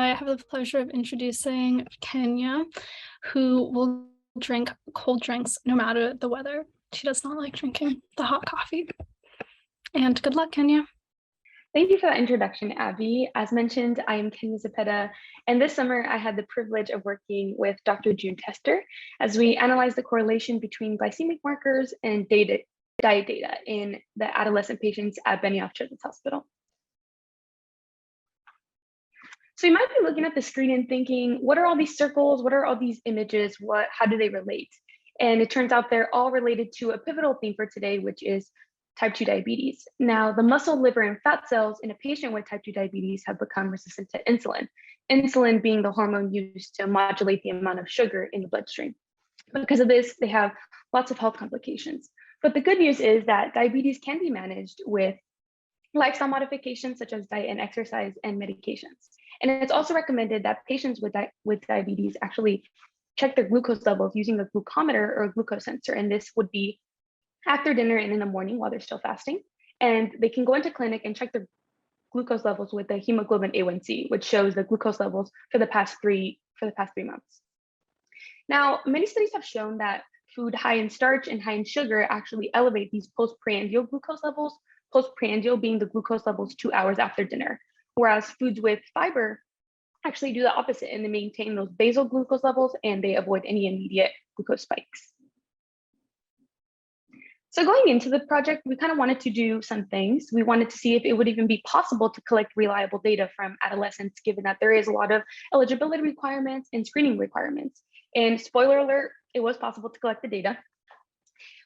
I have the pleasure of introducing Kenya, who will drink cold drinks no matter the weather. She does not like drinking the hot coffee. And good luck, Kenya. Thank you for that introduction, Abby. As mentioned, I am Kenia Zepeda, and this summer I had the privilege of working with Dr. June Tester as we analyzed the correlation between glycemic markers and diet data in the adolescent patients at Benioff Children's Hospital. So you might be looking at the screen and thinking, what are all these circles? What are all these images? How do they relate? And it turns out they're all related to a pivotal theme for today, which is type 2 diabetes. Now, the muscle, liver, and fat cells in a patient with type 2 diabetes have become resistant to insulin, insulin being the hormone used to modulate the amount of sugar in the bloodstream. Because of this, they have lots of health complications. But the good news is that diabetes can be managed with lifestyle modifications such as diet and exercise and medications. And it's also recommended that patients with diabetes actually check their glucose levels using a glucometer or a glucose sensor. And this would be after dinner and in the morning while they're still fasting. And they can go into clinic and check their glucose levels with the hemoglobin A1C, which shows the glucose levels for the past 3 months. Now, many studies have shown that food high in starch and high in sugar actually elevate these postprandial glucose levels, postprandial being the glucose levels 2 hours after dinner, whereas foods with fiber actually do the opposite and they maintain those basal glucose levels and they avoid any immediate glucose spikes. So going into the project, we kind of wanted to do some things. We wanted to see if it would even be possible to collect reliable data from adolescents, given that there is a lot of eligibility requirements and screening requirements. And spoiler alert, it was possible to collect the data.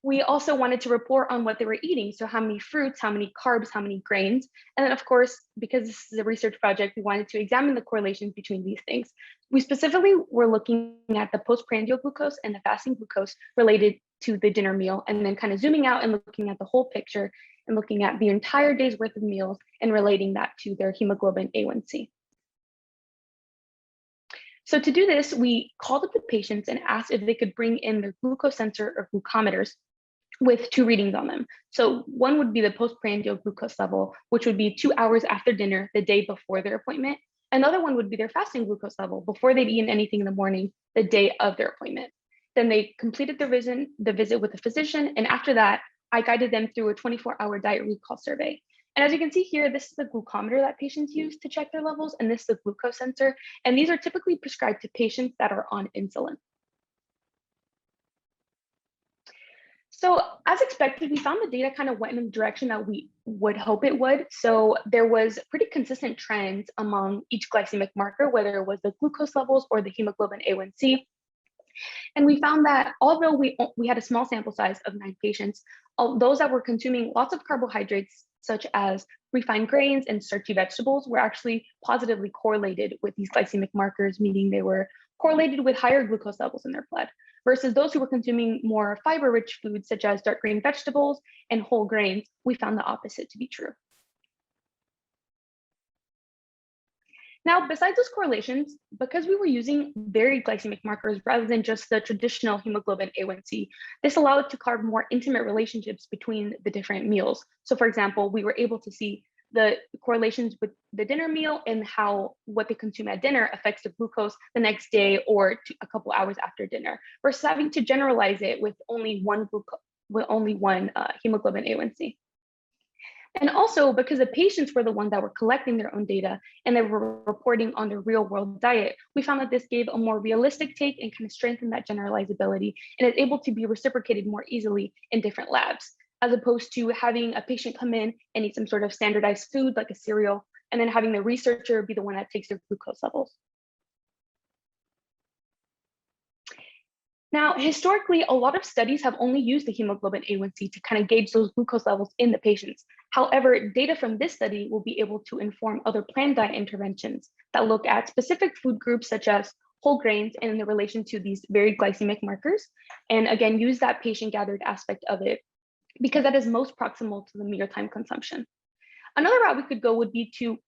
We also wanted to report on what they were eating. So how many fruits, how many carbs, how many grains. And then of course, because this is a research project, we wanted to examine the correlations between these things. We specifically were looking at the postprandial glucose and the fasting glucose related to the dinner meal, and then kind of zooming out and looking at the whole picture and looking at the entire day's worth of meals and relating that to their hemoglobin A1C. So to do this, we called up the patients and asked if they could bring in their glucose sensor or glucometers with 2 readings on them. So one would be the postprandial glucose level, which would be 2 hours after dinner, the day before their appointment. Another one would be their fasting glucose level before they'd eaten anything in the morning, the day of their appointment. Then they completed the visit with a physician. And after that, I guided them through a 24-hour diet recall survey. And as you can see here, this is the glucometer that patients use to check their levels, and this is the glucose sensor. And these are typically prescribed to patients that are on insulin. So as expected, we found the data kind of went in the direction that we would hope it would. So there was pretty consistent trends among each glycemic marker, whether it was the glucose levels or the hemoglobin A1C. And we found that although we had a small sample size of 9 patients, those that were consuming lots of carbohydrates, such as refined grains and starchy vegetables, were actually positively correlated with these glycemic markers, meaning they were correlated with higher glucose levels in their blood, versus those who were consuming more fiber-rich foods, such as dark green vegetables and whole grains. We found the opposite to be true. Now, besides those correlations, because we were using varied glycemic markers rather than just the traditional hemoglobin A1C, this allowed to carve more intimate relationships between the different meals. So for example, we were able to see the correlations with the dinner meal and how what they consume at dinner affects the glucose the next day or a couple hours after dinner, versus having to generalize it with only one hemoglobin A1C. And also because the patients were the ones that were collecting their own data and they were reporting on their real world diet, we found that this gave a more realistic take and kind of strengthened that generalizability and is able to be reciprocated more easily in different labs, as opposed to having a patient come in and eat some sort of standardized food like a cereal, and then having the researcher be the one that takes their glucose levels. Now, historically, a lot of studies have only used the hemoglobin A1C to kind of gauge those glucose levels in the patients. However, data from this study will be able to inform other planned diet interventions that look at specific food groups such as whole grains and in the relation to these varied glycemic markers. And again, use that patient-gathered aspect of it because that is most proximal to the mealtime consumption. Another route we could go would be to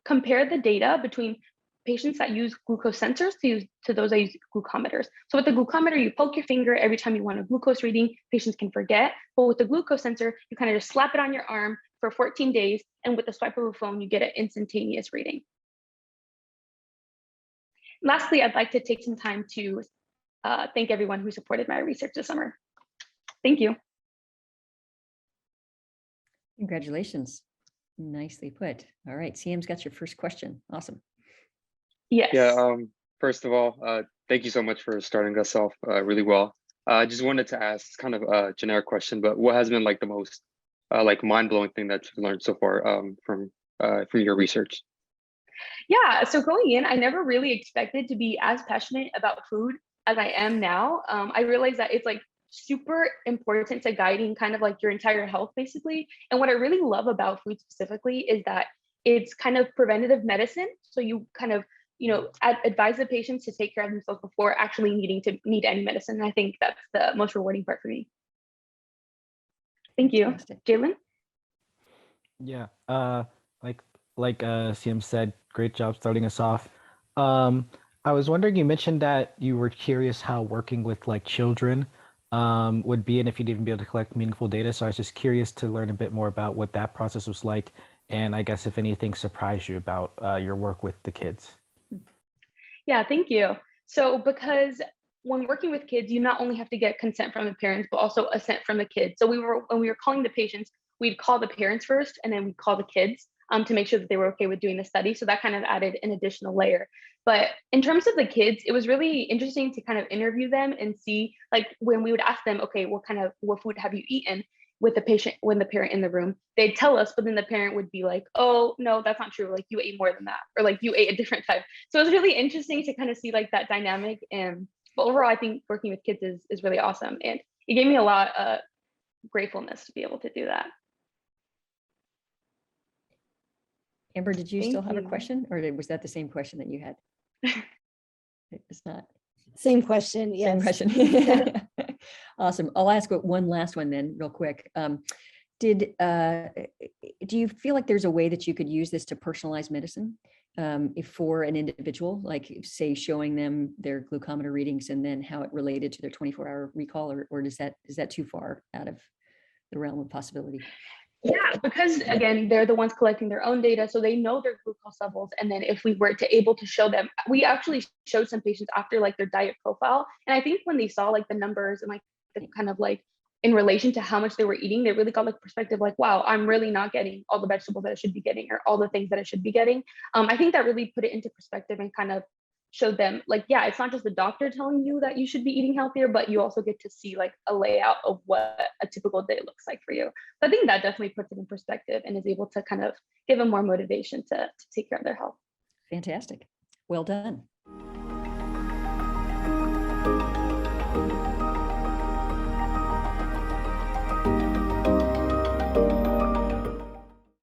compare the data between patients that use glucose sensors to those that use glucometers. So with the glucometer, you poke your finger every time you want a glucose reading, patients can forget. But with the glucose sensor, you kind of just slap it on your arm for 14 days. And with the swipe of a phone, you get an instantaneous reading. lastly, I'd like to take some time to thank everyone who supported my research this summer. Thank you. Congratulations. Nicely put. All right, CM's got your first question. Awesome. Yes. Yeah, first of all, thank you so much for starting us off really well. I just wanted to ask kind of a generic question, but what has been like the most like mind-blowing thing that you've learned so far from your research? Yeah, so going in, I never really expected to be as passionate about food as I am now. I realized that it's like super important to guiding kind of like your entire health basically. And what I really love about food specifically is that it's kind of preventative medicine. So you kind of, advise the patients to take care of themselves before actually needing to need any medicine. And I think that's the most rewarding part for me. Thank you. Fantastic. Jalen? Yeah, like CM said, great job starting us off. I was wondering, you mentioned that you were curious how working with like children would be, and if you'd even be able to collect meaningful data. So I was just curious to learn a bit more about what that process was like, and I guess if anything surprised you about your work with the kids. Yeah, thank you. So because when working with kids, you not only have to get consent from the parents, but also assent from the kids. So when we were calling the patients, we'd call the parents first, and then we'd call the kids to make sure that they were okay with doing the study. So that kind of added an additional layer. But in terms of the kids, it was really interesting to kind of interview them and see, like when we would ask them, okay, what food have you eaten with the patient, when the parent in the room, they'd tell us, but then the parent would be like, oh, no, that's not true. Like you ate more than that, or like you ate a different type. So it was really interesting to kind of see like that dynamic. And but overall, I think working with kids is really awesome. And it gave me a lot of gratefulness to be able to do that. Amber, did you Thank still have a you. question, or was that the same question that you had? It's not. Same question. Yes. Same question. Awesome. I'll ask one last one then real quick. Do you feel like there's a way that you could use this to personalize medicine if for an individual, like say showing them their glucometer readings and then how it related to their 24-hour recall, or is that too far out of the realm of possibility? Yeah, because again, they're the ones collecting their own data, so they know their glucose levels. And then if we were to able to show them, we actually showed some patients after like their diet profile. And I think when they saw like the numbers and like the kind of like in relation to how much they were eating, they really got like perspective like, wow, I'm really not getting all the vegetables that I should be getting or all the things that I should be getting. I think that really put it into perspective and kind of showed them like, yeah, it's not just the doctor telling you that you should be eating healthier, but you also get to see like a layout of what a typical day looks like for you. So I think that definitely puts it in perspective and is able to kind of give them more motivation to take care of their health. Fantastic. Well done.